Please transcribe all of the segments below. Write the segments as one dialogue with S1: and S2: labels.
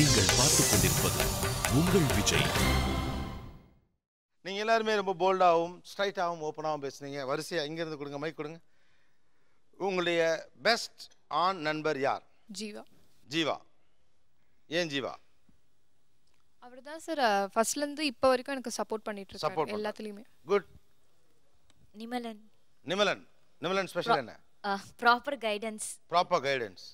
S1: நீங்கள் பார்த்துக் கொண்டிருப்பது உங்கள் விஜய்.
S2: நீங்கள் எல்லாருமே ரொம்ப போல்டாகவும் ஸ்ட்ரைட்டாகவும் ஓப்பனாகவும் பேசுனீங்க. வரிசையாக இங்கேருந்து கொடுங்க, மைக் கொடுங்க. உங்களுடைய பெஸ்ட் ஆண் நண்பர் யார்?
S3: ஜீவா.
S2: ஜீவா. ஏன் ஜீவா?
S3: அவர் தான் சார் ஃபர்ஸ்ட்லேருந்து இப்போ வரைக்கும் எனக்கு சப்போர்ட் பண்ணிட்டு இருக்காரு எல்லாத்துலேயுமே.
S2: குட்.
S4: நிமலன்.
S2: நிமலன். நிமலன் ஸ்பெஷல் என்ன?
S4: Proper guidance.
S2: Proper guidance.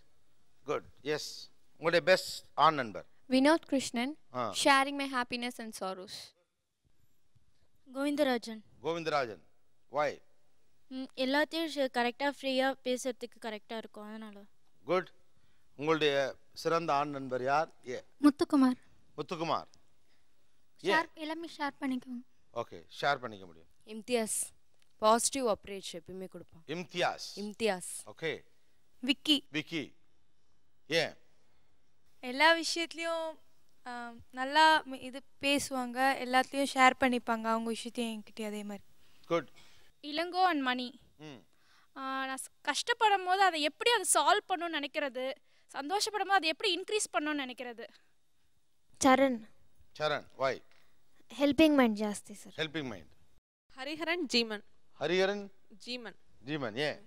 S2: Good. Yes. உங்களுடைய பெஸ்ட் ஆண் நண்பர்?
S5: Vinod Krishnan. Sharing my happiness and sorrows.
S4: Govindarajan.
S2: Govindarajan. Why?
S4: எல்லாத்தையும் கரெக்டாக ஃப்ரீயாக பேசுறதுக்கு கரெக்டாக இருக்கும், அதனால.
S2: குட். உங்களுடைய சிறந்த ஆண் நண்பர் யார்?
S5: முத்துக்குமார்.
S2: முத்துக்குமார்.
S5: எல்லாமே ஷேர் பண்ணிக்கோங்க.
S2: ஓகே, ஷேர் பண்ணிக்க முடியும்.
S6: இம்தியாஸ். பாசிட்டிவ் அப்ரோச் எப்பவுமே கொடுப்பான்.
S2: இம்தியாஸ்.
S6: இம்தியாஸ்.
S2: ஓகே.
S3: விக்கி.
S2: விக்கி. ஏன்?
S3: எல்லா விஷயத்துலையும் நல்லா இது பேசுவாங்க, எல்லாத்துலேயும் ஷேர் பண்ணிப்பாங்க அவங்க விஷயத்தையும் என்கிட்ட. அதே மாதிரி.
S2: குட்.
S7: Ilango and money. நான் கஷ்டப்படும் போது அதை எப்படி அதை சால்வ் பண்ணணும்னு நினைக்கிறது, சந்தோஷப்படும் போது அதை எப்படி இன்க்ரீஸ் பண்ணணும்னு நினைக்கிறது.
S4: சரண்.
S2: சரண். வை?
S4: ஹெல்பிங் மைண்ட் ஜாஸ்தி sir.
S2: Helping mind.
S8: Hariharan. Zeeman.
S2: Hariharan.
S8: Zeeman.
S2: Zeeman. ஏன்?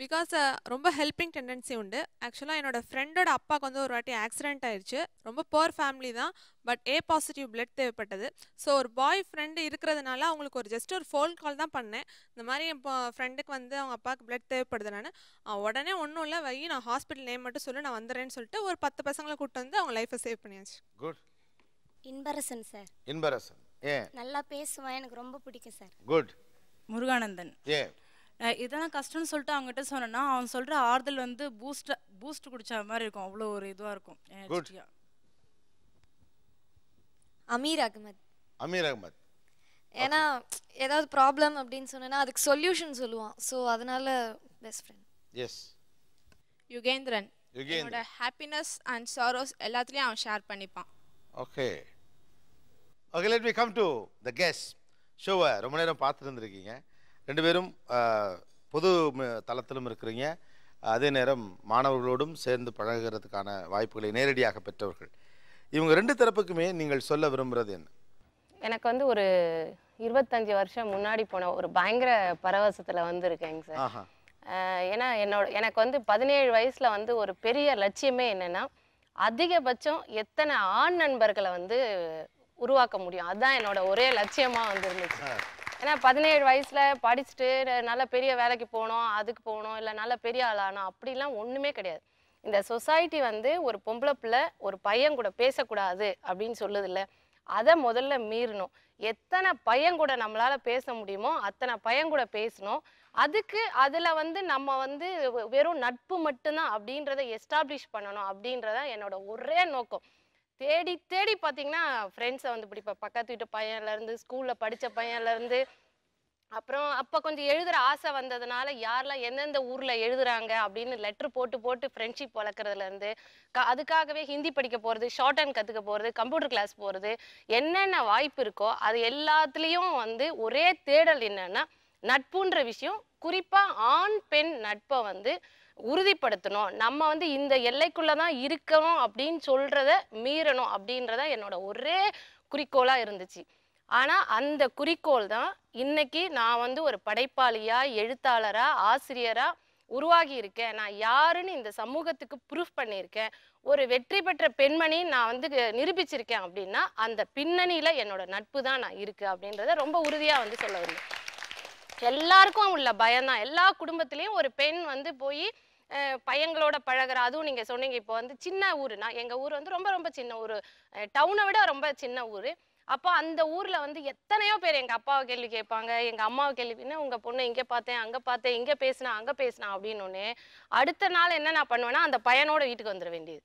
S8: பிகாஸ் ரொம்ப ஹெல்பிங் டெண்டன்சி உண்டு. ஆக்சுவலாக என்னோட ஃப்ரெண்டோட அப்பாவுக்கு வந்து ஒரு வாட்டி ஆக்சிடென்ட் ஆயிடுச்சு. ரொம்ப புவர் ஃபேமிலி தான், பட் ஏ பாசிட்டிவ் பிளட் தேவைப்பட்டது. ஸோ ஒரு பாய் ஃப்ரெண்டு இருக்கிறதுனால அவங்களுக்கு ஒரு ஜஸ்ட் ஒரு ஃபோன் கால் தான் பண்ணேன். இந்த மாதிரி இப்போ ஃப்ரெண்டுக்கு வந்து அவங்க அப்பாவுக்கு பிளட் தேவைப்படுது. நான் உடனே ஒன்றும் இல்லை வை, நான் ஹாஸ்பிட்டல் நேம் மட்டும் சொல்லி நான் வந்துடுறேன்னு சொல்லிட்டு ஒரு 10 பசங்களை கூப்பிட்டு வந்து அவங்க லைஃப்பை சேவ் பண்ணியாச்சு.
S2: குட்.
S4: இன்பரசன் சார்.
S2: இன்பரசன். ஏன்?
S4: நல்லா பேசுவேன், எனக்கு ரொம்ப பிடிக்கும் சார்.
S2: குட்.
S6: முருகானந்தன்.
S2: ஏன்?
S6: இதெல்லாம் கஷ்டம்னு சொல்லிட்டு அவங்ககிட்ட சொன்னேன்னா அவன் சொல்கிற ஆறுதல் வந்து பூஸ்ட் குடிச்ச மாதிரி இருக்கும். அவ்வளோ ஒரு இதுவாக இருக்கும்.
S4: அமீர் அகமத்.
S2: அமீர் அகமத்.
S4: ஏன்னா ஏதாவது ப்ராப்ளம் அப்படின்னு சொன்னா அதுக்கு சொல்யூஷன் சொல்லுவான். ஸோ அதனால பெஸ்ட் ஃப்ரெண்ட்.
S2: எஸ்.
S7: யுகேந்திரன். என்னோட ஹாப்பினஸ் அண்ட் சாரோஸ் எல்லாத்துலேயும் அவன் ஷேர் பண்ணிப்பான்.
S2: Okay. Okay, let me come to the guest. ஷோவை ரொம்ப நேரம் பார்த்துருந்துருக்கீங்க. ரெண்டு பேரும் பொது தளத்திலும் இருக்கிறீங்க, அதே நேரம் மாணவர்களோடும் சேர்ந்து பழகிறதுக்கான வாய்ப்புகளை நேரடியாக பெற்றவர்கள். இவங்க ரெண்டு தரப்புக்குமே நீங்கள் சொல்ல விரும்புகிறது என்ன?
S9: எனக்கு வந்து ஒரு 25 வருஷம் முன்னாடி போன ஒரு பயங்கர பரவசத்தில் வந்து இருக்கேங்க சார். ஏன்னா எனக்கு வந்து 17 வயசில் வந்து ஒரு பெரிய லட்சியமே என்னென்னா அதிகபட்சம் எத்தனை ஆண் நண்பர்களை வந்து உருவாக்க முடியும், அதுதான் என்னோட ஒரே லட்சியமாக வந்து இருந்துச்சு. ஏன்னா 17 வயசில் படிச்சுட்டு நல்ல பெரிய வேலைக்கு போகணும், அதுக்கு போகணும், இல்லை நல்ல பெரிய ஆளானோம் அப்படிலாம் ஒன்றுமே கிடையாது. இந்த சொசைட்டி வந்து ஒரு பொம்பளை பிள்ளை ஒரு பையன் கூட பேசக்கூடாது அப்படின்னு சொல்லுதில்ல, அதை முதல்ல மீறணும். எத்தனை பையன் கூட நம்மளால் பேச முடியுமோ அத்தனை பையன் கூட பேசணும். அதில் வந்து நம்ம வந்து வெறும் நட்பு மட்டும்தான் அப்படின்றத எஸ்டாப்ளிஷ் பண்ணணும் அப்படின்றதான் என்னோட ஒரே நோக்கம். தேடி தேடி பார்த்தீங்கன்னா ஃப்ரெண்ட்ஸை வந்து பிடிப்பேன். பக்கத்து வீட்டு பையன்லேருந்து, ஸ்கூலில் படித்த பையன்லேருந்து, அப்புறம் அப்போ கொஞ்சம் எழுதுகிற ஆசை வந்ததுனால யாரெல்லாம் எந்தெந்த ஊரில் எழுதுகிறாங்க அப்படின்னு லெட்ரு போட்டு ஃப்ரெண்ட்ஷிப் வளர்க்குறதுலேருந்து அதுக்காகவே ஹிந்தி படிக்க போகிறது, ஷார்ட் ஹேண்ட் கற்றுக்க போகிறது, கம்ப்யூட்டர் கிளாஸ் போகிறது, என்னென்ன வாய்ப்பு இருக்கோ அது எல்லாத்துலேயும் வந்து ஒரே தேடல் என்னென்னா நட்புன்ற விஷயம். குறிப்பாக ஆண் பெண் நட்பை வந்து உறுதிப்படுத்தணும், நம்ம வந்து இந்த எல்லைக்குள்ளே தான் இருக்கணும் அப்படின்னு சொல்கிறத மீறணும் அப்படின்றத என்னோட ஒரே குறிக்கோளாக இருந்துச்சு. ஆனால் அந்த குறிக்கோள் தான் இன்னைக்கு நான் வந்து ஒரு படைப்பாளியாக, எழுத்தாளராக, ஆசிரியராக உருவாகி இருக்கேன். நான் யாருன்னு இந்த சமூகத்துக்கு ப்ரூஃப் பண்ணியிருக்கேன். ஒரு வெற்றி பெற்ற பெண்மணி நான் வந்து நிரூபிச்சிருக்கேன் அப்படின்னா அந்த பின்னணியில் என்னோட நட்பு தான் நான் இருக்குது அப்படின்றத ரொம்ப உறுதியாக வந்து சொல்ல வந்தேன். எல்லாருக்கும் உள்ள பயம்தான். எல்லா குடும்பத்துலேயும் ஒரு பெண் வந்து போய் பையங்களோட பழகிற, அதுவும் நீங்கள் சொன்னீங்க இப்போ வந்து சின்ன ஊருனா, எங்கள் ஊர் வந்து ரொம்ப ரொம்ப சின்ன ஊர், டவுனை விட ரொம்ப சின்ன ஊர். அப்போ அந்த ஊரில் வந்து எத்தனையோ பேர் எங்கள் அப்பாவை கேள்வி கேட்பாங்க, எங்கள் அம்மாவை கேள்வின்னா உங்கள் பொண்ணை இங்கே பார்த்தேன், அங்கே பார்த்தேன், இங்கே பேசினா அங்கே பேசினா அப்படின்னு. அடுத்த நாள் என்ன நான் பண்ணுவேன்னா அந்த பையனோட வீட்டுக்கு வந்துட வேண்டியது.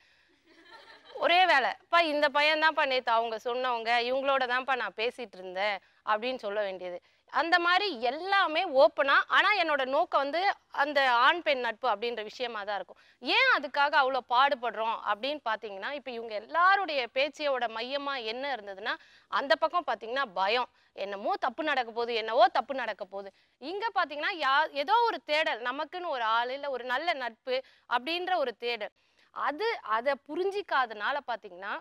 S9: ஒரே வேலை, அப்பா இந்த பையன்தான்ப்பா நேற்று அவங்க சொன்னவங்க, இவங்களோட தான்ப்பா நான் பேசிகிட்டு இருந்தேன் அப்படின்னு சொல்ல வேண்டியது. அந்த மாதிரி எல்லாமே ஓப்பனாக. ஆனால் என்னோட நோக்கம் வந்து அந்த ஆண் பெண் நட்பு அப்படின்ற விஷயமா தான் இருக்கும். ஏன் அதுக்காக அவ்வளோ பாடுபடுறோம் அப்படின்னு பார்த்தீங்கன்னா, இப்போ இவங்க எல்லாருடைய பேச்சையோட மையமாக என்ன இருந்ததுன்னா, அந்த பக்கம் பார்த்தீங்கன்னா பயம், என்னமோ தப்பு நடக்க போகுது, என்னவோ தப்பு நடக்க போகுது. இங்கே பார்த்தீங்கன்னா ஏதோ ஒரு தேடல், நமக்குன்னு ஒரு ஆள் இல்லை ஒரு நல்ல நட்பு அப்படின்ற ஒரு தேடல். அதை புரிஞ்சிக்காதனால பார்த்தீங்கன்னா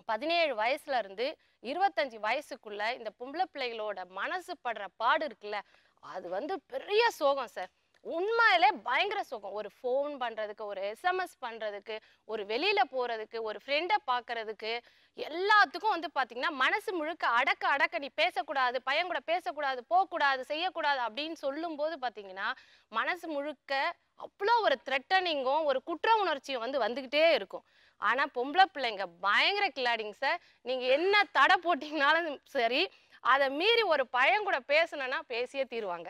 S9: 17 வயசுல இருந்து 25 வயசுக்குள்ள இந்த பொம்பளை பிள்ளைகளோட மனசு படுற பாடு இருக்குல்ல, அது வந்து பெரிய சோகம் சார். உண்மையிலே பயங்கர சோகம். ஒரு ஃபோன் பண்றதுக்கு, ஒரு SMS பண்றதுக்கு, ஒரு வெளியில போறதுக்கு, ஒரு ஃப்ரெண்டை பார்க்கறதுக்கு, எல்லாத்துக்கும் வந்து பார்த்தீங்கன்னா மனசு முழுக்க அடக்க நீ பேசக்கூடாது, பையன் கூட பேசக்கூடாது, போகக்கூடாது, செய்யக்கூடாது அப்படின்னு சொல்லும்போது பார்த்தீங்கன்னா மனசு முழுக்க அவ்வளோ ஒரு த்ரெட்டனிங்கும் ஒரு குற்ற உணர்ச்சியும் வந்து வந்துக்கிட்டே இருக்கும். ஆனால் பொம்பளை பிள்ளைங்க பயங்கர கில்லாடிங்க சார். நீங்கள் என்ன தடை போட்டிங்கனாலும் சரி, அதை மீறி ஒரு பையன் கூட பேசணுன்னா பேசியே தீருவாங்க.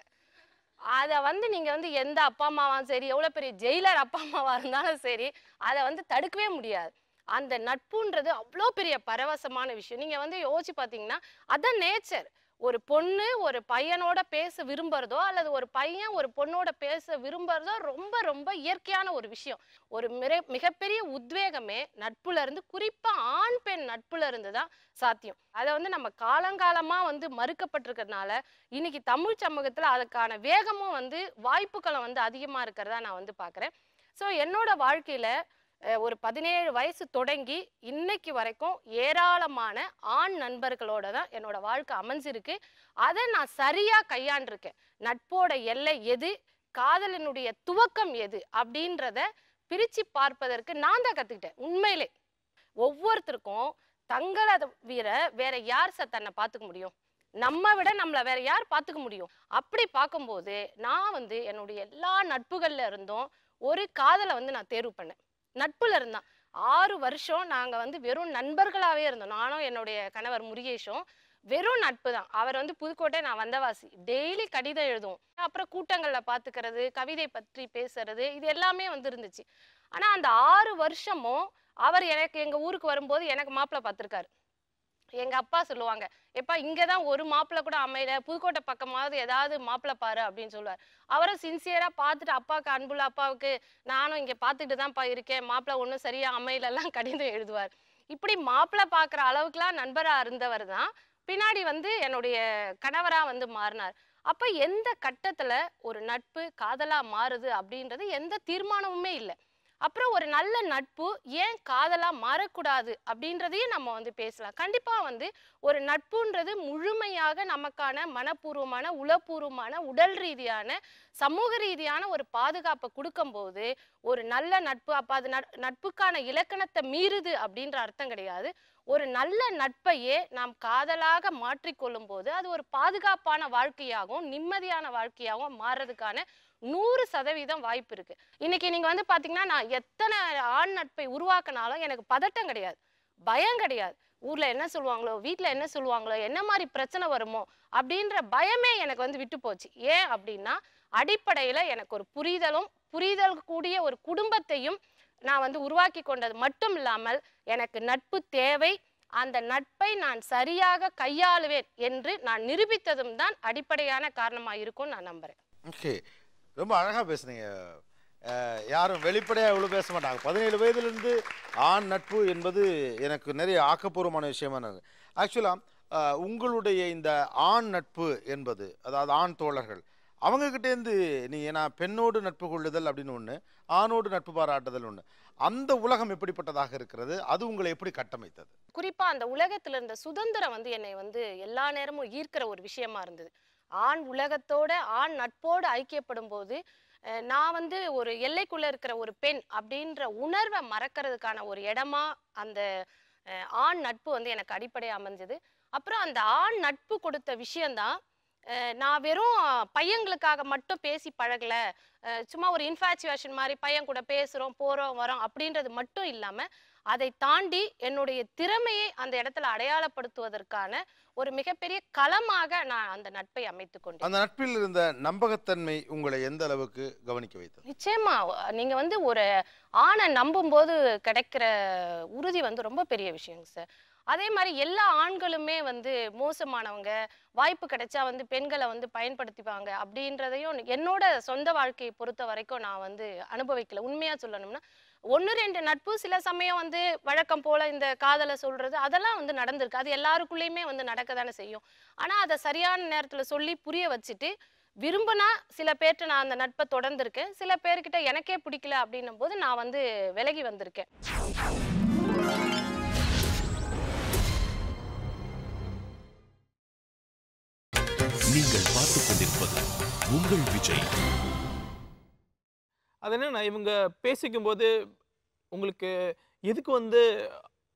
S9: அதை வந்து நீங்கள் வந்து எந்த அப்பா அம்மாவும் சரி, எவ்வளோ பெரிய ஜெயிலர் அப்பா அம்மாவாக இருந்தாலும் சரி, அதை வந்து தடுக்கவே முடியாது. அந்த நட்புன்றது அவ்வளோ பெரிய பரவசமான விஷயம். நீங்கள் வந்து யோசிச்சு பார்த்தீங்கன்னா அதான் நேச்சர். ஒரு பொண்ணு ஒரு பையனோட பேச விரும்புறதோ அல்லது ஒரு பையன் ஒரு பொண்ணோட பேச விரும்புறதோ ரொம்ப ரொம்ப இயற்கையான ஒரு விஷயம். ஒரு மிகப்பெரிய உத்வேகமே நட்புல இருந்து, குறிப்பா ஆண் பெண் நட்புல இருந்து தான் சாத்தியம். அதை வந்து நம்ம காலங்காலமா வந்து மறுக்கப்பட்டிருக்கிறதுனால இன்னைக்கு தமிழ் சமூகத்துல அதுக்கான வேகமும் வந்து வாய்ப்புகளும் வந்து அதிகமா இருக்கிறதா நான் வந்து பாக்குறேன். ஸோ என்னோட வாழ்க்கையில ஒரு 17 வயசு தொடங்கி இன்னைக்கு வரைக்கும் ஏராளமான ஆண் நண்பர்களோட தான் என்னோட வாழ்க்கை அமைஞ்சிருக்கு. அதை நான் சரியா கையாண்டிருக்கேன். நட்போட எல்லை எது, காதலினுடைய துவக்கம் எது அப்படின்றத பிரிச்சு பார்ப்பதற்கு நான் தான் கத்துக்கிட்டேன். உண்மையிலே ஒவ்வொருத்தருக்கும் தங்களை தவிர வேற யார் சார் தன்னை பார்த்துக்க முடியும்? நம்ம விட நம்மளை வேற யார் பார்த்துக்க முடியும்? அப்படி பார்க்கும்போது நான் வந்து என்னுடைய எல்லா நட்புகள்ல இருந்தும் ஒரு காதலை வந்து நான் தேர்வு பண்ணேன். நட்புல இருந்தான் 6 வருஷம் நாங்க வந்து வெறும் நண்பர்களாவே இருந்தோம். நானும் என்னுடைய கணவர் முருகேஷும் வெறும் நட்பு தான். அவர் வந்து புதுக்கோட்டை, நான் வந்தவாசி. டெய்லி கடிதம் எழுதுவோம். அப்புறம் கூட்டங்கள்ல பாத்துக்கிறது, கவிதை பற்றி பேசுறது, இது எல்லாமே வந்து இருந்துச்சு. ஆனா அந்த 6 வருஷமும் அவர் எனக்கு எங்க ஊருக்கு வரும்போது எனக்கு மாப்பிள்ளை பார்த்திருக்காரு. எங்க அப்பா சொல்லுவாங்க, எப்பா இங்கதான் ஒரு மாப்பிள்ளை கூட அமையல, புதுக்கோட்டை பக்கமாவது ஏதாவது மாப்பிள்ளை பாரு அப்படின்னு சொல்லுவார். அவரும் சின்சியரா பார்த்துட்டு அப்பாவுக்கு அன்புள்ள அப்பாவுக்கு நானும் இங்க பார்த்துட்டு தான்ப்பா இருக்கேன், மாப்பிள்ளை ஒன்றும் சரியா அமையலெல்லாம் கடிதம் எழுதுவார். இப்படி மாப்பிள்ளை பார்க்குற அளவுக்குலாம் நண்பரா இருந்தவர் தான் பின்னாடி வந்து என்னுடைய கணவரா வந்து மாறினார். அப்ப எந்த கட்டத்துல ஒரு நட்பு காதலா மாறுது அப்படின்றது எந்த தீர்மானமுமே இல்லை. அப்புறம் ஒரு நல்ல நட்பு ஏன் காதலா மாறக்கூடாது அப்படின்றதையும் நம்ம வந்து பேசலாம். கண்டிப்பா வந்து ஒரு நட்புன்றது முழுமையாக நமக்கான மனப்பூர்வமான, உளப்பூர்வமான, உடல் ரீதியான, சமூக ரீதியான ஒரு பாதுகாப்பை கொடுக்கும் போது ஒரு நல்ல நட்பு, அப்ப அது நட்புக்கான இலக்கணத்தை மீறுது அப்படின்ற அர்த்தம் கிடையாது. ஒரு நல்ல நட்பையே நாம் காதலாக மாற்றிக்கொள்ளும் போது அது ஒரு பாதுகாப்பான வாழ்க்கையாகவும் நிம்மதியான வாழ்க்கையாகவும் மாறுறதுக்கான 100% வாய்ப்பு இருக்கு. இன்னைக்கு நீங்க வந்து பாத்தீங்கன்னா நான் எத்தனை ஆண் நட்பை உருவாக்கினாலும் எனக்கு பதட்டம் கிடையாது, பயம் கிடையாது. ஊர்ல என்ன சொல்லுவாங்களோ, வீட்டுல என்ன சொல்லுவாங்களோ, என்ன மாதிரி பிரச்சனை வருமோ அப்படின்ற பயமே எனக்கு வந்து விட்டு போச்சு. ஏன் அப்படின்னா அடிப்படையில எனக்கு ஒரு புரிதல் கூடிய ஒரு குடும்பத்தையும் நான் வந்து உருவாக்கி கொண்டது மட்டும் இல்லாமல் எனக்கு நட்பு தேவை, அந்த நட்பை நான் சரியாக கையாளுவேன் என்று நான் நிரூபித்ததும் தான் அடிப்படையான காரணமா இருக்கும் நான் நம்புறேன்.
S2: ஓகே, ரொம்ப அழகாக பேசுனீங்க. யாரும் வெளிப்படையாக இவ்வளோ பேச மாட்டாங்க. 17 வயதுலேருந்து ஆண் நட்பு என்பது எனக்கு நிறைய ஆக்கப்பூர்வமான விஷயமா இருக்குது. ஆக்சுவலாக உங்களுடைய இந்த ஆண் நட்பு என்பது, அதாவது ஆண் தோழர்கள் அவங்கக்கிட்டேருந்து நீங்கள், நான் பெண்ணோடு நட்பு கொள்ளுதல் அப்படின்னு ஒன்று, ஆணோடு நட்பு பாராட்டுதல் ஒன்று, அந்த உலகம் எப்படிப்பட்டதாக இருக்கிறது? அது உங்களை எப்படி கட்டமைத்தது?
S9: குறிப்பாக அந்த உலகத்தில் இருந்த சுதந்திரம் வந்து என்னை வந்து எல்லா நேரமும் ஈர்க்கிற ஒரு விஷயமா இருந்தது. ஆண் உலகத்தோட ஆண் நட்போடு ஐக்கியப்படும் போது நான் வந்து ஒரு எல்லைக்குள்ள இருக்கிற ஒரு பெண் அப்படின்ற உணர்வை மறக்கிறதுக்கான ஒரு இடமா அந்த ஆண் நட்பு வந்து எனக்கு அடிப்படை அமைஞ்சது. அப்புறம் அந்த ஆண் நட்பு கொடுத்த விஷயம்தான், நான் வெறும் பையங்களுக்காக மட்டும் பேசி பழகல, சும்மா ஒரு இன்ஃபேச்சுவேஷன் மாதிரி பையன் கூட பேசுறோம் போறோம் வரோம் அப்படின்றது மட்டும் இல்லாம அதை தாண்டி என்னுடைய திறமையை அந்த இடத்துல அடையாளப்படுத்துவதற்கான ஒரு மிகப்பெரிய களமாக நான் அந்த நட்பை அமைத்துக் கொண்டேன்.
S2: அந்த நட்பில் இருந்த நம்பகத்தன்மை உங்களை எந்த அளவுக்கு கவனிக்க வைத்தது?
S9: நிச்சயமா நீங்க வந்து ஒரு ஆணை நம்பும் போது கிடைக்கிற உறுதி வந்து ரொம்ப பெரிய விஷயங்க சார். அதே மாதிரி எல்லா ஆண்களுமே வந்து மோசமானவங்க, வாய்ப்பு கிடைச்சா வந்து பெண்களை வந்து பயன்படுத்திப்பாங்க அப்படின்றதையும் என்னோட சொந்த வாழ்க்கையை பொறுத்த வரைக்கும் நான் வந்து அனுபவிக்கல. உண்மையா சொல்லணும்னா 1-2 நட்பு சில சமயம் வந்து வழக்கம் போல இந்த காதலை சொல்றது அதெல்லாம் வந்து நடந்திருக்கு. அது எல்லாருக்குள்ளேயுமே வந்து நடக்க தானே செய்யும். ஆனா அதை சரியான நேரத்துல சொல்லி புரிய வச்சுட்டு விரும்பினா சில பேர்கிட்ட நான் அந்த நட்பை தொடர்ந்துருக்கேன், சில பேர்கிட்ட எனக்கே பிடிக்கல அப்படின்னும் போது நான் வந்து விலகி வந்திருக்கேன்.
S1: நீங்கள் பார்த்துக் கொண்டிருப்பது உங்கள் விஜய்.
S10: அது என்னன்னா, இவங்க பேசிக்கும் போது உங்களுக்கு எதுக்கு வந்து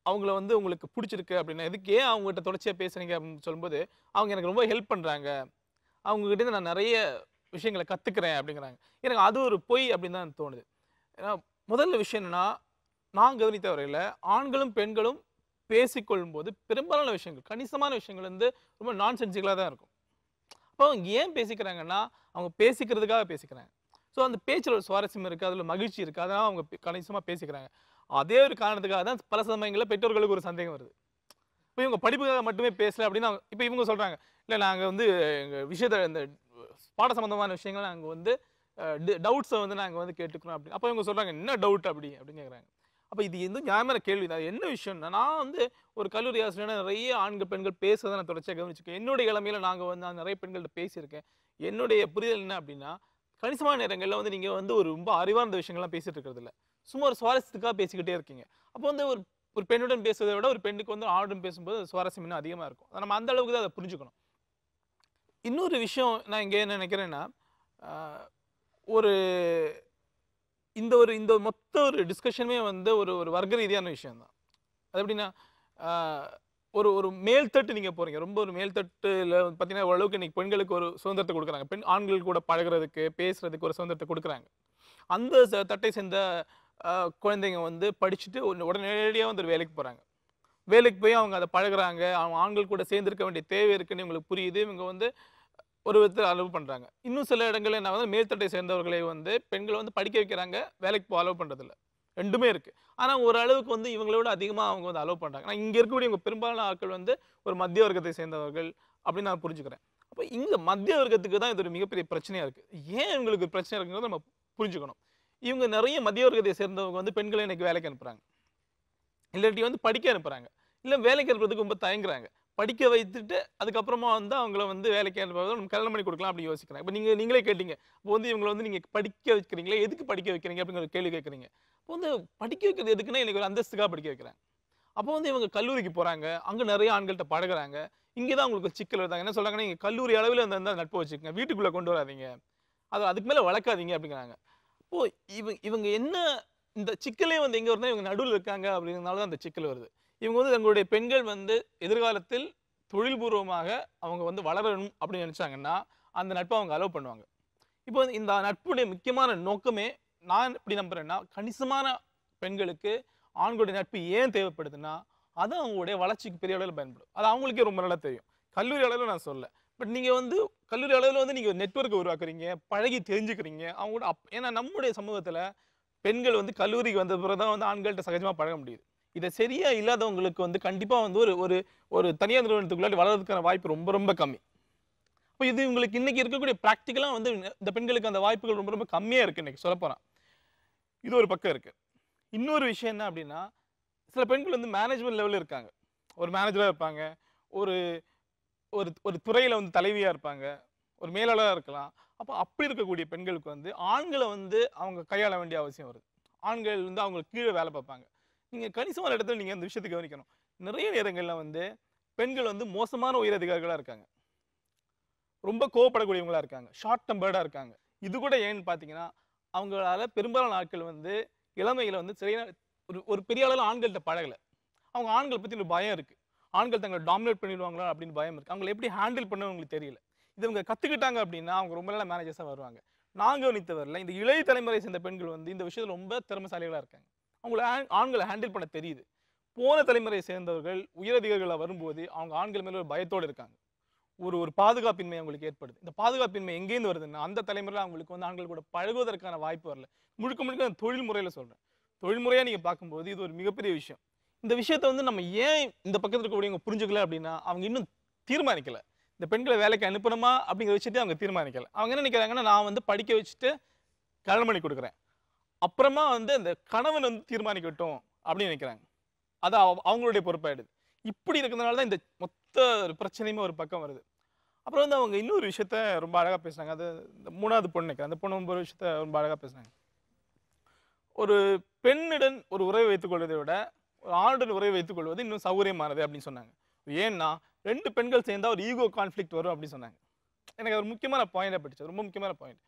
S10: அவங்கள வந்து உங்களுக்கு பிடிச்சிருக்கு அப்படின்னா, எதுக்கு ஏன் அவங்ககிட்ட தொடர்ச்சியாக பேசுறீங்க அப்படின்னு சொல்லும்போது, அவங்க எனக்கு ரொம்ப ஹெல்ப் பண்ணுறாங்க, அவங்ககிட்ட நான் நிறைய விஷயங்களை கற்றுக்கிறேன் அப்படிங்கிறாங்க. எனக்கு அது ஒரு பொய் அப்படின்னு தான் தோணுது. ஏன்னா முதல்ல விஷயம் என்னன்னா, நான் கவனித்த வரையில் ஆண்களும் பெண்களும் பேசிக்கொள்ளும் போது பெரும்பாலான விஷயங்கள், கணிசமான விஷயங்கள் வந்து ரொம்ப நான்சென்சிக்கலாக தான் இருக்கும். அப்போ அவங்க ஏன் பேசிக்கிறாங்கன்னா, அவங்க பேசிக்கிறதுக்காக பேசிக்கிறாங்க. ஸோ அந்த பேச்சில் ஒரு சுவாரஸ்யம் இருக்குது, அதில் மகிழ்ச்சி இருக்குது, அதனால் அவங்க கணிசமாக பேசிக்கிறாங்க. அதே ஒரு காரணத்துக்காக தான் பல சமயங்களில் பெற்றோர்களுக்கு ஒரு சந்தேகம் வருது. இப்போ இவங்க படிப்புக்காக மட்டுமே பேசலை அப்படின்னா, இப்போ இவங்க சொல்கிறாங்க, இல்லை நாங்கள் வந்து எங்கள் விஷயத்தை இந்த பாட சம்மந்தமான விஷயங்கள் நாங்கள் வந்து டவுட்ஸை வந்து நாங்கள் வந்து கேட்டுக்கிறோம் அப்படின்னு. அப்போ இவங்க சொல்கிறாங்க, என்ன டவுட் அப்படின்னு கேட்குறாங்க. அப்போ இது எந்த நியாயமான கேள்வி தான். என்ன விஷயம்னா, நான் வந்து ஒரு கல்லூரி ஆசிரியர், நிறைய ஆண்கள் பெண்கள் பேசுறதை நான் தொடர்ச்சியாக கவனிச்சிருக்கேன். என்னுடைய இளமையில் நான் நிறைய பெண்கள்கிட்ட பேசியிருக்கேன். என்னுடைய புரிதல் என்ன அப்படின்னா, கணிசமான நேரங்களில் வந்து நீங்கள் வந்து ஒரு ரொம்ப அறிவார்ந்த விஷயங்கள்லாம் பேசிட்டு இருக்கிறது இல்லை, சும்மா ஒரு சுவாரஸ்யத்துக்காக பேசிக்கிட்டே இருக்கீங்க. அப்போ வந்து ஒரு பெண்ணுடன் பேசுவதை விட ஒரு பெண்ணுக்கு வந்து ஆணுடன் பேசும்போது சுவாரஸ்யம் இன்னும் அதிகமாக இருக்கும். அதை நம்ம அந்த அளவுக்கு தான் அதை புரிஞ்சுக்கணும். இன்னொரு விஷயம் நான் இங்கே என்ன நினைக்கிறேன்னா, ஒரு இந்த மொத்த ஒரு டிஸ்கஷனுமே வந்து ஒரு வர்க்க ரீதியான விஷயம் தான். அது எப்படின்னா, ஒரு மேல்தட்டு நீங்கள் போகிறீங்க, ரொம்ப ஒரு மேல்தட்டில் பார்த்தீங்கன்னா ஓரளவுக்கு இன்றைக்கி பெண்களுக்கு ஒரு சுதந்திரத்தை கொடுக்குறாங்க. ஆண்கள் கூட பழகிறதுக்கு பேசுகிறதுக்கு ஒரு சுதந்திரத்தை கொடுக்குறாங்க. அந்த தட்டை சேர்ந்த குழந்தைங்க வந்து படிச்சுட்டு உடனடியாக வந்து ஒரு வேலைக்கு போகிறாங்க. வேலைக்கு போய் அவங்க அதை பழகுறாங்க, அவங்க ஆண்கள் கூட சேர்ந்துருக்க வேண்டிய தேவை இருக்குன்னு இவங்களுக்கு புரியுது. இவங்க வந்து ஒரு விதத்தில் அலோவ் பண்ணுறாங்க. இன்னும் சில இடங்களில் என்ன வந்து மேல்தட்டை சேர்ந்தவர்களை வந்து பெண்களை வந்து படிக்க வைக்கிறாங்க, வேலைக்கு போக அலோவ் பண்ணுறதில்ல. ரெண்டுமே இருக்குது. ஆனால் ஒரு அளவுக்கு வந்து இவங்களோட அதிகமாக அவங்க வந்து அலோவ் பண்ணுறாங்க. ஆனால் இங்கே இருக்கக்கூடிய இவங்க பெரும்பாலான ஆட்கள் வந்து ஒரு மத்திய வர்க்கத்தை சேர்ந்தவர்கள் அப்படின்னு நான் புரிஞ்சுக்கிறேன். அப்போ இங்கே மத்திய வர்க்கத்துக்கு தான் இது ஒரு மிகப்பெரிய பிரச்சனையாக இருக்குது. ஏன் இவங்களுக்கு பிரச்சனை இருக்குங்கிறத நம்ம புரிஞ்சுக்கணும். இவங்க நிறைய மத்திய வர்க்கத்தை சேர்ந்தவங்க வந்து பெண்களை இன்றைக்கி வேலைக்கு அனுப்புகிறாங்க, இல்லாட்டி வந்து படிக்க அனுப்புகிறாங்க, இல்லை வேலைக்கு அனுப்புறதுக்கு ரொம்ப தயங்குறாங்க. படிக்க வைத்துட்டு அதுக்கப்புறமா வந்து அவங்கள வந்து வேலைக்கு அனுப்புறது நம்ம கல்யாணம் பண்ணி கொடுக்கலாம் அப்படி யோசிக்கிறாங்க. இப்போ நீங்களே கேட்டீங்க, இப்போ வந்து இவங்களை வந்து நீங்கள் படிக்க வைக்கிறீங்களே, எதுக்கு படிக்க வைக்கிறீங்க அப்படிங்கிற கேள்வி கேட்குறீங்க. இப்போ வந்து படிக்க வைக்கிறது எதுக்குன்னா எனக்கு ஒரு அந்தஸ்துக்காக படிக்க வைக்கிறாங்க. அப்போ வந்து இவங்க கல்லூரிக்கு போகிறாங்க, அங்கே நிறைய ஆண்கள்கிட்ட பழகுறாங்க. இங்கே தான் உங்களுக்கு சிக்கல் வருதாங்க. என்ன சொல்கிறாங்கன்னா, நீங்கள் கல்லூரி அளவில் அந்த நட்பு வச்சுக்கோங்க, வீட்டுக்குள்ளே கொண்டு வராதிங்க, அதுக்கு மேலே வளர்க்காதீங்க அப்படிங்கிறாங்க. இப்போது இவங்க என்ன இந்த சிக்கலே வந்து எங்கே வருதுன்னா, இவங்க நடுவில் இருக்காங்க அப்படிங்கிறதுனால தான் அந்த சிக்கல் வருது. இவங்க வந்து தங்களுடைய பெண்கள் வந்து எதிர்காலத்தில் தொழில்பூர்வமாக அவங்க வந்து வளரணும் அப்படின்னு நினச்சாங்கன்னா அந்த நட்பை அவங்க அலோவ் பண்ணுவாங்க. இப்போ வந்து இந்த நட்புடைய முக்கியமான நோக்கமே நான் எப்படி நம்புகிறேன்னா, கணிசமான பெண்களுக்கு ஆண்களுடைய நட்பு ஏன் தேவைப்படுதுன்னா, அது அவங்களுடைய வளர்ச்சிக்கு பெரிய அளவில் பயன்படும். அது அவங்களுக்கே ரொம்ப நல்லா தெரியும். கல்லூரி அளவில் நான் சொல்ல, பட் நீங்கள் வந்து கல்லூரி அளவில் வந்து நீங்கள் நெட்வொர்க்கை உருவாக்குறீங்க, பழகி தெரிஞ்சுக்கிறீங்க அவங்களோட. ஏன்னா நம்முடைய சமூகத்தில் பெண்கள் வந்து கல்லூரிக்கு வந்த பிறகு தான் வந்து ஆண்கள்கிட்ட சகஜமாக பழக முடியுது. இதை சரியாக இல்லாதவங்களுக்கு வந்து கண்டிப்பாக வந்து ஒரு தனியார் நிறுவனத்துக்குள்ளாடி வளர்றதுக்கான வாய்ப்பு ரொம்ப ரொம்ப கம்மி. இப்போ இது உங்களுக்கு இன்றைக்கி இருக்கக்கூடிய ப்ராக்டிக்கலாக வந்து இந்த பெண்களுக்கு அந்த வாய்ப்புகள் ரொம்ப ரொம்ப கம்மியாக இருக்குது இன்றைக்கி சொல்லப்போகிறேன். இது ஒரு பக்கம் இருக்குது. இன்னொரு விஷயம் என்ன அப்படின்னா, சில பெண்கள் வந்து மேனேஜ்மெண்ட் லெவலில் இருக்காங்க, ஒரு மேனேஜராக இருப்பாங்க, ஒரு ஒரு துறையில் வந்து தலைவியாக இருப்பாங்க, ஒரு மேலாளராக இருக்கலாம். அப்படி இருக்கக்கூடிய பெண்களுக்கு வந்து ஆண்களை வந்து அவங்க கையாள வேண்டிய அவசியம் வருது. ஆண்கள் வந்து அவங்களுக்கு கீழே வேலை பார்ப்பாங்க. நீங்கள் கணிசமான இடத்துல நீங்கள் அந்த விஷயத்தை கவனிக்கணும். நிறைய நேரங்களில் வந்து பெண்கள் வந்து மோசமான உயரதிகாரிகளாக இருக்காங்க, ரொம்ப கோவப்படக்கூடியவங்களாக இருக்காங்க, ஷார்ட் டெம்பர்டாக இருக்காங்க. இது கூட ஏன்னு பார்த்தீங்கன்னா, அவங்களால பெரும்பாலான ஆட்கள் வந்து இளமையில் வந்து சரியான ஒரு பெரிய அளவில் ஆண்கள்கிட்ட பழகலை. அவங்க ஆண்கள் பற்றி ஒரு பயம் இருக்குது, ஆண்கள் தங்களை டாமினேட் பண்ணிடுவாங்களா அப்படின்னு பயம் இருக்குது. அவங்களை எப்படி ஹேண்டில் பண்ண அவங்களுக்கு தெரியல. இது இவங்க கற்றுக்கிட்டாங்க அப்படின்னா அவங்க ரொம்ப நல்ல மேனேஜர்ஸாக வருவாங்க. நான் கவனித்தவரில் இந்த இளைய தலைமுறை சேர்ந்த பெண்கள் வந்து இந்த விஷயத்தில் ரொம்ப திறமைசாலிகளாக இருக்காங்க. அவங்கள ஆண்களை ஹேண்டில் பண்ண தெரியுது. போன தலைமுறையை சேர்ந்தவர்கள் உயரதிகாரிகளாக வரும்போது அவங்க ஆண்கள் மேலே ஒரு பயத்தோடு இருக்காங்க, ஒரு பாதுகாப்பின்மை அவங்களுக்கு ஏற்படுது. இந்த பாதுகாப்பின்மை எங்கேருந்து வருதுன்னா, அந்த தலைமுறையில் அவங்களுக்கு வந்து ஆண்கள் கூட பழகுவதற்கான வாய்ப்பு வரல. முழுக்க முழுக்க தொழில் முறையில் சொல்கிறேன். தொழில்முறையாக நீங்கள் பார்க்கும்போது இது ஒரு மிகப்பெரிய விஷயம். இந்த விஷயத்தை வந்து நம்ம ஏன் இந்த பக்கத்தில் இருக்கக்கூடியவங்க புரிஞ்சுக்கல அப்படின்னா, அவங்க இன்னும் தீர்மானிக்கலை. இந்த பெண்களை வேலைக்கு அனுப்பணுமா அப்படிங்கிற விஷயத்தையும் அவங்க தீர்மானிக்கலை. அவங்க என்ன நினைக்கிறாங்கன்னா, நான் வந்து படிக்க வச்சுட்டு கல்யாணம் பண்ணி கொடுக்குறேன், அப்புறமா வந்து அந்த கணவன் வந்து தீர்மானிக்கட்டும் அப்படின்னு நினைக்கிறாங்க. அது அவங்களுடைய பொறுப்பாயிடுது. இப்படி இருக்கிறதுனால தான் இந்த மொத்த பிரச்சனையுமே ஒரு பக்கம் வருது. அப்புறம் வந்து அவங்க இன்னொரு விஷயத்த ரொம்ப அழகாக பேசுனாங்க. அது இந்த 3வது பொண்ணுக்கு அந்த பொண்ணு ஒரு விஷயத்த ரொம்ப அழகாக பேசுனாங்க. ஒரு பெண்ணுடன் ஒரு உறவை வைத்துக் கொள்வதை விட ஒரு ஆணுடன் உறவை வைத்துக் கொள்வது இன்னும் சௌகரியமானது அப்படின்னு சொன்னாங்க. ஏன்னா 2 பெண்கள் சேர்ந்தா ஒரு ஈகோ கான்ஃப்ளிக்ட் வரும் அப்படின்னு சொன்னாங்க. எனக்கு ஒரு முக்கியமான பாயிண்டாக பிடிச்சது, ரொம்ப முக்கியமான பாயிண்ட்.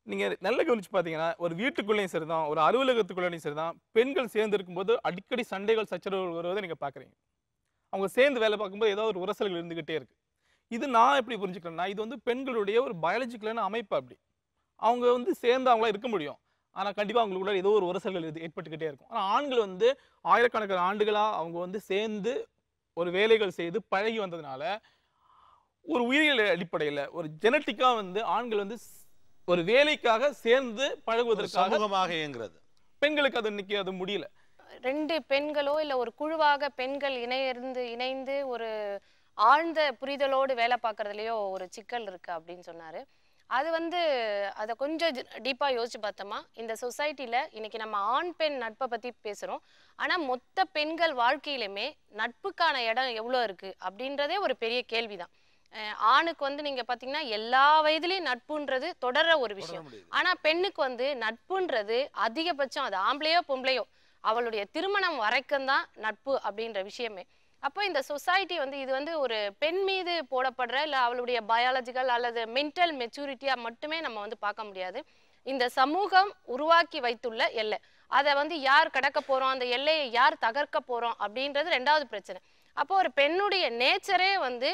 S10: நீங்கள் நல்ல கவனிச்சு பார்த்தீங்கன்னா ஒரு வீட்டுக்குள்ளேயும் சரி தான், ஒரு அலுவலகத்துக்குள்ளேயும் சரி தான், பெண்கள் சேர்ந்து இருக்கும்போது அடிக்கடி சண்டைகள் சச்சரவுகள் வருவதை நீங்கள் பார்க்குறீங்க. அவங்க சேர்ந்து வேலை பார்க்கும்போது ஏதாவது ஒரு உரசல்கள் இருந்துகிட்டே இருக்கு. இது நான் எப்படி புரிஞ்சுக்கிறேன்னா, இது வந்து பெண்களுடைய ஒரு பயாலஜிக்கலான அமைப்பு. அப்படி அவங்க வந்து சேர்ந்து அவங்களா இருக்க முடியும், ஆனால் கண்டிப்பாக அவங்களுக்குள்ள ஏதோ ஒரு உரசல்கள் ஏற்பட்டுக்கிட்டே இருக்கும். ஆனால் ஆண்கள் வந்து ஆயிரக்கணக்கான ஆண்டுகளாக அவங்க வந்து சேர்ந்து ஒரு வேலைகள் செய்து பழகி வந்ததுனால ஒரு உயிரியல் அடிப்படையில் ஒரு ஜெனட்டிக்காக வந்து ஆண்கள் வந்து ஒரு வேலைக்காக சேர்ந்து பழகுவதற்காக
S2: இயங்குறது.
S10: பெண்களுக்கு அது இன்னைக்கு அது முடியல.
S9: 2 பெண்களோ இல்லை ஒரு குழுவாக பெண்கள் இணைந்து ஒரு ஆழ்ந்த புரிதலோடு வேலை பார்க்கறதுலையோ ஒரு சிக்கல் இருக்கு அப்படின்னு சொன்னாரு. அது வந்து அதை கொஞ்சம் டீப்பாக யோசிச்சு பார்த்தோமா, இந்த சொசைட்டியில் இன்னைக்கு நம்ம ஆண் பெண் நட்பை பற்றி பேசுகிறோம், ஆனால் மொத்த பெண்கள் வாழ்க்கையிலுமே நட்புக்கான இடம் எவ்வளோ இருக்குது அப்படின்றதே ஒரு பெரிய கேள்வி தான். ஆணுக்கு வந்து நீங்கள் பார்த்தீங்கன்னா எல்லா வயதுலேயும் நட்புன்றது தொடர்ற ஒரு விஷயம். ஆனால் பெண்ணுக்கு வந்து நட்புன்றது அதிகபட்சம், அது ஆம்பளையோ பொம்பளையோ, அவளுடைய திருமணம் வரைக்கும் தான் நட்பு அப்படின்ற விஷயமே. அப்போ இந்த சொசைட்டி வந்து இது வந்து ஒரு பெண் மீது போடப்படுற இல்லை அவளுடைய பயாலஜிக்கல் அல்லது மென்டல் மெச்சூரிட்டியாக மட்டுமே நம்ம வந்து பார்க்க முடியாது. இந்த சமூகம் உருவாக்கி வைத்துள்ள எல்லை, அதை வந்து யார் கடக்க போகிறோம், அந்த எல்லையை யார் தகர்க்க போகிறோம் அப்படின்றது 2வது பிரச்சனை. அப்போ ஒரு பெண்ணுடைய நேச்சரே வந்து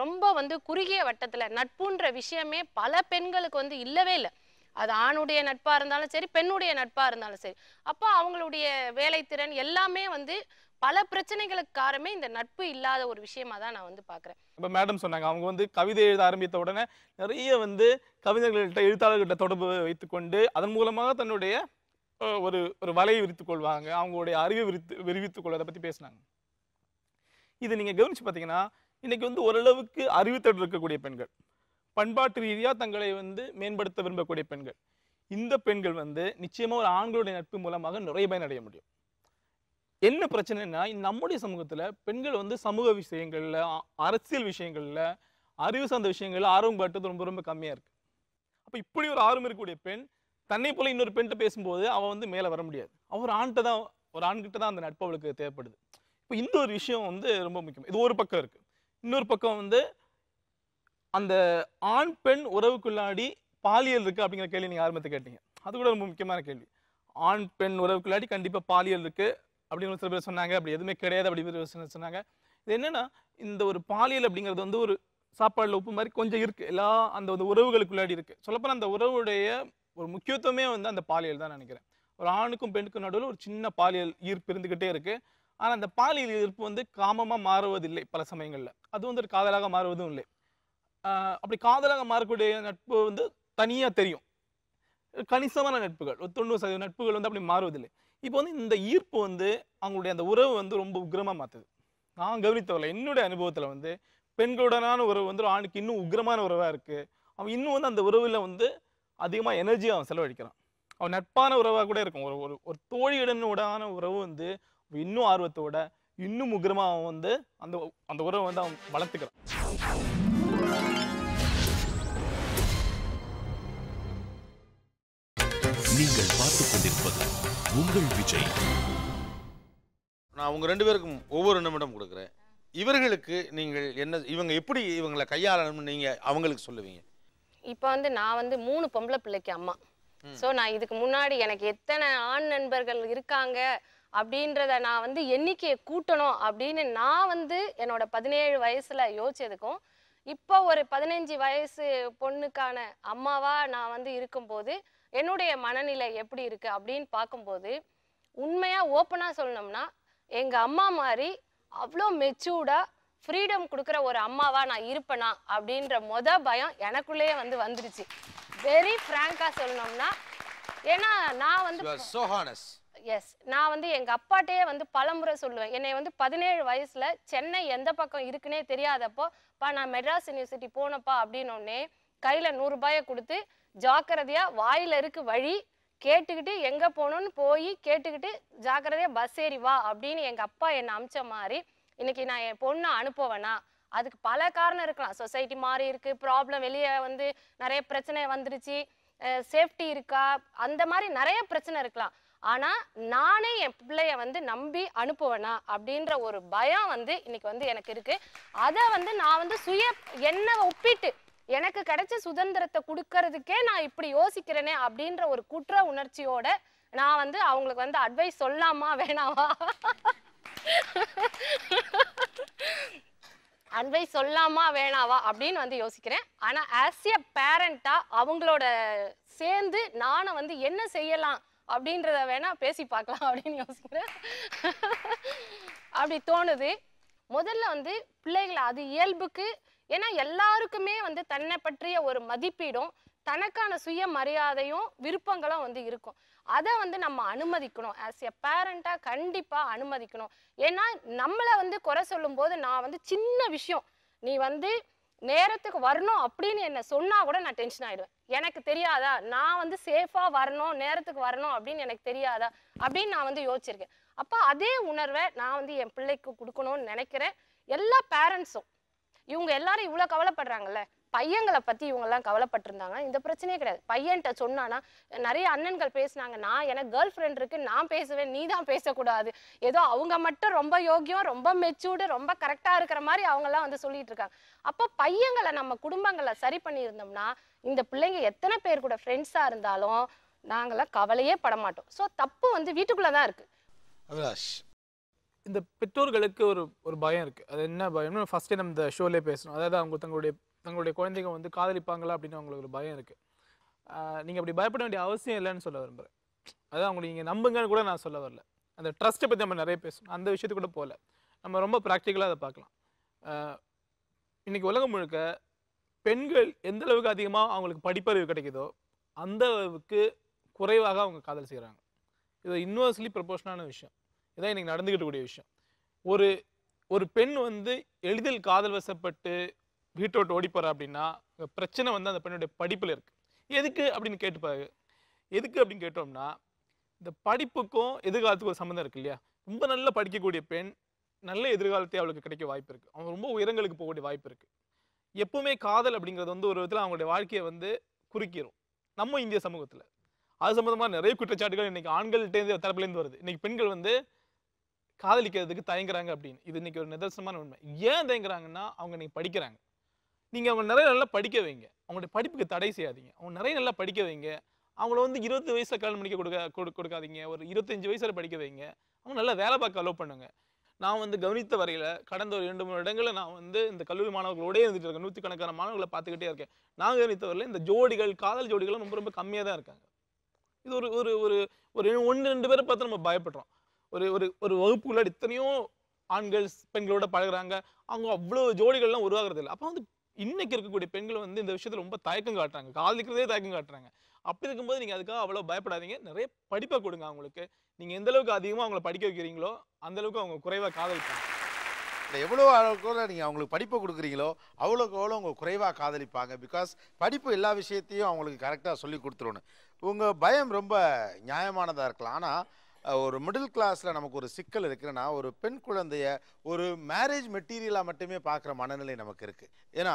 S9: ரொம்ப வந்து குறுகிய வட்டத்தில் நட்புன்ற விஷயமே பல பெண்களுக்கு வந்து இல்லவே இல்லை. அது ஆணுடைய நட்பாக இருந்தாலும் சரி, பெண்ணுடைய நட்பாக இருந்தாலும் சரி. அப்போ அவங்களுடைய வேலைத்திறன் எல்லாமே வந்து பல பிரச்சனைகளுக்கு காரணமே இந்த நட்பு இல்லாத ஒரு விஷயமா தான் நான் வந்து பார்க்குறேன்.
S10: இப்போ மேடம் சொன்னாங்க, அவங்க வந்து கவிதை எழுத ஆரம்பித்த உடனே நிறைய வந்து கவிஞர்கள்ட்ட எழுத்தாளர்கிட்ட தொடர்பு வைத்துக்கொண்டு அதன் மூலமாக தன்னுடைய ஒரு வலையை விரித்துக் கொள்வாங்க, அவங்களுடைய அறிவை விரிவித்துக் கொள்வதை பற்றி பேசினாங்க. இது நீங்கள் கவனிச்சு பார்த்தீங்கன்னா இன்னைக்கு வந்து ஓரளவுக்கு அறிவுத்தோடு இருக்கக்கூடிய பெண்கள், பண்பாட்டு ரீதியாக தங்களை வந்து மேம்படுத்த விரும்பக்கூடிய பெண்கள், இந்த பெண்கள் வந்து நிச்சயமாக ஒரு ஆண்களுடைய நட்பு மூலமாக நிறைய பயனடைய முடியும். என்ன பிரச்சனைனா, நம்முடைய சமூகத்தில் பெண்கள் வந்து சமூக விஷயங்களில், அரசியல் விஷயங்களில், அறிவு சார்ந்த விஷயங்களில் ஆர்வம் காட்டுறது ரொம்ப ரொம்ப கம்மியாக இருக்குது. அப்போ இப்படி ஒரு ஆர்வம் இருக்கக்கூடிய பெண் தன்னை போல இன்னொரு பெண்கிட்ட பேசும்போது அவள் வந்து மேலே வர முடியாது. ஒரு ஆண்கிட்ட தான் அந்த நட்பு அவளுக்கு தேவைப்படுது. இப்போ இந்த ஒரு விஷயம் வந்து ரொம்ப முக்கியம். இது ஒரு பக்கம் இருக்குது. இன்னொரு பக்கம் வந்து அந்த ஆண் பெண் உறவுக்குள்ளாடி பாலியல் இருக்குது அப்படிங்கிற கேள்வி நீங்கள் ஆரம்பத்தை கேட்டீங்க. அது கூட ரொம்ப முக்கியமான கேள்வி. ஆண் பெண் உறவுக்குள்ளாடி கண்டிப்பாக பாலியல் இருக்குது அப்படின்னு சில பேர் சொன்னாங்க. அப்படி எதுவுமே கிடையாது அப்படி சொன்னாங்க. இது என்னன்னா, இந்த ஒரு பாலியல் அப்படிங்கிறது வந்து ஒரு சாப்பாடுல உப்பு மாதிரி கொஞ்சம் இருக்குது, எல்லா அந்த உறவுகளுக்குள்ளாடி இருக்குது. சொல்லப்போனால் அந்த உறவுடைய ஒரு முக்கியத்துவமே வந்து அந்த பாலியல் தான் நினைக்கிறேன். ஒரு ஆணுக்கும் பெண்ணுக்கும் நடுவில் ஒரு சின்ன பாலியல் ஈர்ப்பு இருந்துக்கிட்டே இருக்குது. ஆனால் அந்த பாலியல் ஈர்ப்பு வந்து காமமாக மாறுவதில்லை பல சமயங்களில். அது வந்து ஒரு காதலாக மாறுவதும் இல்லை. அப்படி காதலாக மாறக்கூடிய நட்பு வந்து தனியாக தெரியும். கணிசமான நட்புகள், 90% நட்புகள் வந்து அப்படி மாறுவதில்லை. இப்போ வந்து இந்த ஈர்ப்பு வந்து அவங்களுடைய அந்த உறவு வந்து ரொம்ப உக்கிரமாக மாற்றுது. நான் கவனித்தவரை என்னுடைய அனுபவத்தில் வந்து பெண்களுடனான உறவு வந்து ஒரு ஆணுக்கு இன்னும் உக்கிரமான உறவாக இருக்குது. அவன் இன்னும் வந்து அந்த உறவில் வந்து அதிகமாக எனர்ஜியாக அவன் செலவழிக்கிறான். அவன் நட்பான உறவாக கூட இருக்கும். ஒரு தோழியுடனான உறவு வந்து இன்னும் ஆர்வத்தோட இன்னும் உக்கிரமாக அவன் வந்து அந்த உறவை வந்து அவன் வளர்த்துக்கிறான்.
S1: நீங்கள் பார்த்துக் கொண்டிருப்பது உங்கள் விஜய்.
S2: நான் உங்க 2 பேருக்கும் ஒவ்வொரு நிமிடம் கொடுக்குறேன். இவர்களுக்கு நீங்கள் இவங்களை கையாளணும்னு நீங்க அவங்களுக்கு சொல்லுவீங்க?
S9: இப்போ வந்து நான் வந்து 3 பொம்பளை பிள்ளைக்கு அம்மா. ஸோ நான் இதுக்கு முன்னாடி எனக்கு எத்தனை ஆண் நண்பர்கள் இருக்காங்க அப்படின்றத நான் வந்து எண்ணிக்கையை கூட்டணும் அப்படின்னு நான் வந்து என்னோட 17 வயசுல யோசிச்சதுக்கும் இப்போ ஒரு 15 வயசு பொண்ணுக்கான அம்மாவா நான் வந்து இருக்கும்போது என்னுடைய மனநிலை எப்படி இருக்கு அப்படின்னு பார்க்கும்போது உண்மையா ஓப்பனா சொல்லணும்னா எங்க அம்மா மாதிரி அவ்வளோ மெச்சூர்டா ஃப்ரீடம் கொடுக்குற ஒரு அம்மாவா நான் இருப்பேனா அப்படின்ற பயம் எனக்குள்ளேயே வந்து வந்துருச்சு. வெரி ஃப்ராங்கா சொல்லணும்னா, ஏன்னா நான் வந்து நான் வந்து எங்க அப்பாட்டையே வந்து பலமுறை சொல்லுவேன். என்னை வந்து 17 வயசுல சென்னை எந்த பக்கம் இருக்குன்னே தெரியாதப்போ நான் மெட்ராஸ் யூனிவர்சிட்டி போனப்பா அப்படின்னோடனே கையில 100 ரூபாயை கொடுத்து ஜாக்கிரதையா வாயில இருக்கு வழி கேட்டுக்கிட்டு எங்க போகணும்னு போய் கேட்டுக்கிட்டு ஜாக்கிரதையா பஸ் ஏறி வா அப்படின்னு எங்க அப்பா என்னை அமிச்ச மாதிரி இன்னைக்கு நான் என் பொண்ணை அனுப்புவேனா அதுக்கு பல காரணம் இருக்கலாம். சொசைட்டி மாறி இருக்கு, ப்ராப்ளம் வெளியே வந்து நிறைய பிரச்சனை வந்துருச்சு, சேஃப்டி இருக்கா, அந்த மாதிரி நிறைய பிரச்சனை இருக்கலாம். ஆனால் நானே என் பிள்ளைய வந்து நம்பி அனுப்புவேனா அப்படின்ற ஒரு பயம் வந்து இன்னைக்கு வந்து எனக்கு இருக்கு. அதை வந்து நான் வந்து என்னை ஒப்பிட்டு எனக்கு கிடைச்ச சுதந்திரத்தை கொடுக்கறதுக்கே நான் இப்படி யோசிக்கிறேனே அப்படின்ற ஒரு குற்ற உணர்ச்சியோட நான் வந்து அவங்களுக்கு வந்து அட்வைஸ் சொல்லாமா வேணாவா அட்வைஸ் சொல்லாமா வேணாவா அப்படின்னு வந்து யோசிக்கிறேன். ஆனால் ஆஸ் எ பேரண்டா அவங்களோட சேர்ந்து நானும் வந்து என்ன செய்யலாம் அப்படின்றத வேணா பேசி பார்க்கலாம் அப்படின்னு யோசிக்கிறேன். அப்படி தோணுது. முதல்ல வந்து பிள்ளைகளை அது இயல்புக்கு, ஏன்னா எல்லாருக்குமே வந்து தன்னை பற்றிய ஒரு மதிப்பீடும் தனக்கான சுய மரியாதையும் விருப்பங்களும் வந்து இருக்கும். அதை வந்து நம்ம அனுமதிக்கணும். ஆஸ் எ பேரண்டா கண்டிப்பாக அனுமதிக்கணும். ஏன்னா நம்மளை வந்து குறை சொல்லும் போது நான் வந்து சின்ன விஷயம் நீ வந்து நேரத்துக்கு வரணும் அப்படின்னு என்ன சொன்னா கூட நான் டென்ஷன் ஆயிடுவேன். எனக்கு தெரியாதா நான் வந்து சேஃபா வரணும், நேரத்துக்கு வரணும் அப்படின்னு எனக்கு தெரியாதா அப்படின்னு நான் வந்து யோசிச்சிருக்கேன். அப்போ அதே உணர்வை நான் வந்து என் பிள்ளைக்கு கொடுக்கணும்னு நினைக்கிறேன். எல்லா பேரண்ட்ஸும் இவங்க எல்லாரும் இவ்வளோ கவலைப்படுறாங்கல்ல, பையங்களை பற்றி இவங்கெல்லாம் கவலைப்பட்டிருந்தாங்க, இந்த பிரச்சனையே கிடையாது. பையன்கிட்ட சொன்னானா நிறைய அண்ணன்கள் பேசினாங்க, நான் எனக்கு கேர்ள் ஃப்ரெண்ட் இருக்கு, நான் பேசுவேன், நீ தான் பேசக்கூடாது, ஏதோ அவங்க மட்டும் ரொம்ப யோக்கியம், ரொம்ப மெச்சூர்டு, ரொம்ப கரெக்டாக இருக்கிற மாதிரி அவங்கெல்லாம் வந்து சொல்லிட்டு இருக்காங்க. அப்போ பையங்களை நம்ம குடும்பங்களை சரி பண்ணியிருந்தோம்னா இந்த பிள்ளைங்க எத்தனை பேர் கூட ஃப்ரெண்ட்ஸாக இருந்தாலும் நாங்களாம் கவலையே பட மாட்டோம். ஸோ தப்பு வந்து வீட்டுக்குள்ளே தான் இருக்கு.
S10: இந்த பெற்றோர்களுக்கு ஒரு பயம் இருக்குது. அது என்ன பயம்னு ஃபஸ்ட்டே நம்ம இந்த ஷோலே பேசணும். அதாவது அவங்க தங்களுடைய குழந்தைங்க வந்து காதலிப்பாங்களா அப்படின்னு அவங்களுக்கு ஒரு பயம் இருக்குது. நீங்கள் அப்படி பயப்பட வேண்டிய அவசியம் இல்லைன்னு சொல்ல விரும்புகிறேன். அதாவது அவங்களை நீங்கள் நம்புங்கன்னு கூட நான் சொல்ல வரல. அந்த ட்ரஸ்ட்டை பற்றி நம்ம நிறைய பேசணும், அந்த விஷயத்துக்கு கூட போகல. நம்ம ரொம்ப ப்ராக்டிக்கலாக அதை பார்க்கலாம். இன்றைக்கி உலகம் முழுக்க பெண்கள் எந்த அளவுக்கு அதிகமாக அவங்களுக்கு படிப்பறிவு கிடைக்குதோ அந்த அளவுக்கு குறைவாக அவங்க காதல் செய்கிறாங்க. இது யூனிவர்சலி ப்ரொபோஷனான விஷயம். இதான் இன்றைக்கி நடந்துக்கிட்டு கூடிய விஷயம். ஒரு பெண் வந்து எளிதில் காதல் வசப்பட்டு வீட்டோட்டு ஓடி போகிறா அப்படின்னா பிரச்சனை வந்து அந்த பெண்ணுடைய படிப்பில் இருக்குது. எதுக்கு அப்படின்னு கேட்டுப்பாரு. எதுக்கு அப்படின்னு கேட்டோம்னா இந்த படிப்புக்கும் எதிர்காலத்துக்கும் ஒரு சம்மந்தம் இருக்கு இல்லையா. ரொம்ப நல்லா படிக்கக்கூடிய பெண் நல்ல எதிர்காலத்தை அவளுக்கு கிடைக்க வாய்ப்பு இருக்குது. அவங்க ரொம்ப உயரங்களுக்கு போகக்கூடிய வாய்ப்பு இருக்குது. எப்பவுமே காதல் அப்படிங்கிறது வந்து ஒரு விதத்தில் அவங்களுடைய வாழ்க்கையை வந்து குறுக்கிடும் நம்ம இந்திய சமூகத்தில். அது சம்மந்தமாக நிறைய குற்றச்சாட்டுகள் இன்றைக்கி ஆண்கள்கிட்டேருந்து தரப்புலேருந்து வருது. இன்றைக்கி பெண்கள் வந்து காதலிக்கிறதுக்கு தயங்குறாங்க அப்படின்னு. இது இன்றைக்கி ஒரு நிதர்சனமான உண்மை. ஏன் தயங்குறாங்கன்னா அவங்க இன்றைக்கி படிக்கிறாங்க. நீங்கள் அவங்க நிறைய நல்லா படிக்க வைங்க, அவங்களுடைய படிப்புக்கு தடை செய்யாதீங்க. அவங்க நிறைய நல்லா படிக்க வைங்க. அவங்கள வந்து 20 வயசில் கல்யாணம் பண்ணிக்க கொடுக்காதீங்க. ஒரு 25 வயசில் படிக்க வைங்க. அவங்க நல்லா வேலை பார்க்க அலோவ் பண்ணுங்க. நான் வந்து கவனித்த வரையில் கடந்த ஒரு 2-3 இடங்களில் நான் வந்து இந்த கல்லூரி மாணவர்களோடே இருந்துட்டு இருக்கேன். 100கணக்கான மாணவர்களை பார்த்துக்கிட்டே இருக்கேன். நான் கவனித்த வரையில் இந்த ஜோடிகள், காதல் ஜோடிகளும் ரொம்ப ரொம்ப கம்மியாக தான் இருக்காங்க. இது ஒரு 1-2 பேரை பார்த்து நம்ம பயப்படுறோம். ஒரு வகுப்புக்குள்ள இத்தனையோ ஆண்கள் பெண்களோட பழகுறாங்க, அவங்க அவ்வளோ ஜோடிகள்லாம் உருவாகிறது இல்லை. அப்போ வந்து இன்னைக்கு இருக்கக்கூடிய பெண்கள் வந்து இந்த விஷயத்தில் ரொம்ப தயக்கம் காட்டுறாங்க, காதலிக்கிறதே தயக்கம் காட்டுறாங்க. அப்படி இருக்கும்போது நீங்கள் அதுக்காக அவ்வளோ பயப்படாதீங்க. நிறைய படிப்பை கொடுங்க அவங்களுக்கு. நீங்கள் எந்த அளவுக்கு அதிகமாக அவங்கள படிக்க வைக்கிறீங்களோ அந்த அளவுக்கு அவங்க குறைவாக காதலிப்பாங்க.
S2: எவ்வளோ அளவுக்கு நீங்கள் அவங்களுக்கு படிப்பை கொடுக்குறீங்களோ அவ்வளோக்கு அவ்வளோ அவங்க குறைவாக காதலிப்பாங்க. பிகாஸ் படிப்பு எல்லா விஷயத்தையும் அவங்களுக்கு கரெக்டாக சொல்லி கொடுத்துருணும். உங்கள் பயம் ரொம்ப நியாயமானதாக இருக்கலாம். ஆனால் ஒரு மிடில் கிளாஸில் நமக்கு ஒரு சிக்கல் இருக்குன்னா ஒரு பெண் குழந்தைய ஒரு மேரேஜ் மெட்டீரியலாக மட்டுமே பார்க்குற மனநிலை நமக்கு இருக்குது. ஏன்னா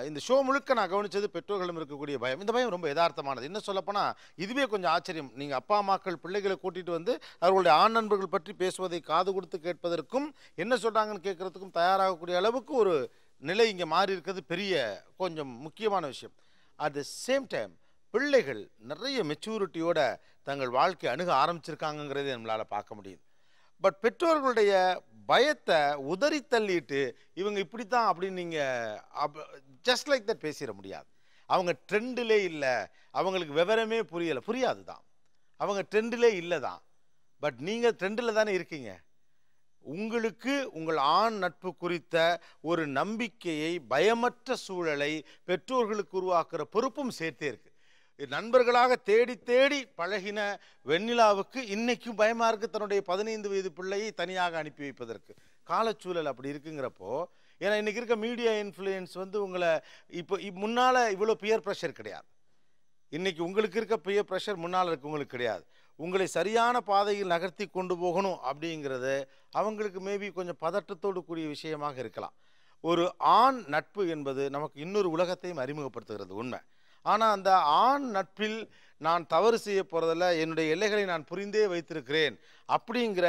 S2: இந்த ஷோ முழுக்க நான் கவனித்தது பெற்றோர்களும் இருக்கக்கூடிய பயம். இந்த பயம் ரொம்ப யதார்த்தமானது. இன்னும் சொல்லப்போனால் இதுவே கொஞ்சம் ஆச்சரியம். நீங்கள் அப்பா அம்மாக்கள் பிள்ளைகளை கூட்டிகிட்டு வந்து அவர்களுடைய ஆண் நண்பர்கள் பற்றி பேசுவதை காது கொடுத்து கேட்பதற்கும் என்ன சொல்கிறாங்கன்னு கேட்குறதுக்கும் தயாராகக்கூடிய அளவுக்கு ஒரு நிலை இங்கே மாறி இருக்கிறது பெரிய கொஞ்சம் முக்கியமான விஷயம். அட் த சேம் டைம் பிள்ளைகள் நிறைய மெச்சூரிட்டியோட தங்கள் வாழ்க்கை அணுக ஆரம்பிச்சிருக்காங்கங்கிறத நம்மளால் பார்க்க முடியுது. பட் பெற்றோர்களுடைய பயத்தை உதறி தள்ளிட்டு இவங்க இப்படித்தான் அப்படின்னு நீங்கள் ஜஸ்ட் லைக் தட் பேசிட முடியாது. அவங்க ட்ரெண்டிலே இல்லை, அவங்களுக்கு விவரமே புரியாது தான், அவங்க ட்ரெண்டிலே இல்லை தான். பட் நீங்கள் ட்ரெண்டில் தானே இருக்கீங்க. உங்களுக்கு உங்கள் ஆண் நட்பு குறித்த ஒரு நம்பிக்கையை, பயமற்ற சூழலை பெற்றோர்களுக்கு உருவாக்குற பொறுப்பும் சேர்த்தே இருக்கு. நண்பர்களாக தேடி தேடி பழகின வெண்ணிலாவுக்கு இன்னைக்கும் பயமா இருக்கு தன்னுடைய 15 வயது பிள்ளையை தனியாக அனுப்பி வைப்பதற்கு. காலச்சூழல் அப்படி இருக்குங்கிறப்போ, ஏன்னா இன்னைக்கு இருக்க மீடியா இன்ஃப்ளூயன்ஸ் வந்து உங்களை இப்போ முன்னால் இவ்வளோ பியர் ப்ரெஷர் கிடையாது. இன்னைக்கு உங்களுக்கு இருக்க பியர் ப்ரெஷர் முன்னால் இருக்கவங்களுக்கு கிடையாது. உங்களை சரியான பாதையில் நகர்த்தி கொண்டு போகணும் அப்படிங்கிறது அவங்களுக்கு மேபி கொஞ்சம் பதட்டத்தோடு கூடிய விஷயமாக இருக்கலாம். ஒரு ஆண் நட்பு என்பது நமக்கு இன்னொரு உலகத்தையும் அறிமுகப்படுத்துகிறது உண்மை. ஆனால் அந்த ஆண் நட்பில் நான் தவறு செய்ய போகிறதில்ல, என்னுடைய எல்லைகளை நான் புரிந்தே வைத்திருக்கிறேன் அப்படிங்கிற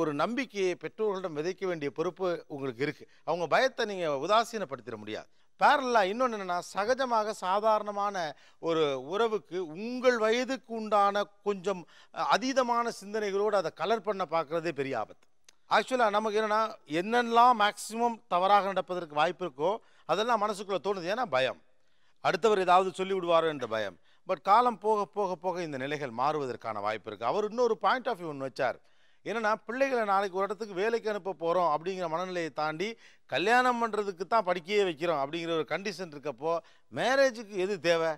S2: ஒரு நம்பிக்கையை பெற்றோர்களிடம் விதைக்க வேண்டிய பொறுப்பு உங்களுக்கு இருக்குது. அவங்க பயத்தை நீங்கள் உதாசீனப்படுத்திட முடியாது. பேரலாக இன்னொன்று என்னென்னா, சகஜமாக சாதாரணமான ஒரு உறவுக்கு உங்கள் வயதுக்கு உண்டான கொஞ்சம் அதீதமான சிந்தனைகளோடு அதை கலர் பண்ண பார்க்குறதே பெரிய ஆபத்து. ஆக்சுவலாக நமக்கு என்னென்னா, என்னெல்லாம் மேக்சிமம் தவறாக நடப்பதற்கு வாய்ப்பு இருக்கோ அதெல்லாம் மனசுக்குள்ளே தோணுது. ஏன்னா பயம், அடுத்தவர் ஏதாவது சொல்லி விடுவாரோ என்ற பயம். பட் காலம் போக போக போக இந்த நிலைகள் மாறுவதற்கான வாய்ப்பு இருக்குது. அவர் இன்னொரு பாயிண்ட் ஆஃப் வியூ ஒன்று வச்சார். என்னென்னா, பிள்ளைகளை நாளைக்கு ஒரு இடத்துக்கு வேலைக்கு அனுப்ப போகிறோம் அப்படிங்கிற மனநிலையை தாண்டி கல்யாணம் பண்ணுறதுக்கு தான் படிக்கையே வைக்கிறோம் அப்படிங்கிற ஒரு கண்டிஷன் இருக்கப்போ, மேரேஜுக்கு எது தேவை,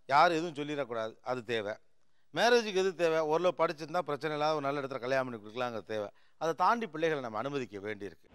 S2: யாரும் எதுவும் சொல்லிடக்கூடாது, அது தேவை. மேரேஜுக்கு எது தேவை, ஓரளவு படிச்சிருந்தா பிரச்சனை இல்லாத ஒரு நல்ல இடத்துல கல்யாணம் பண்ணி கொடுக்கலாங்கிற தேவை. அதை தாண்டி பிள்ளைகளை நம்ம அனுமதிக்க வேண்டியிருக்கு.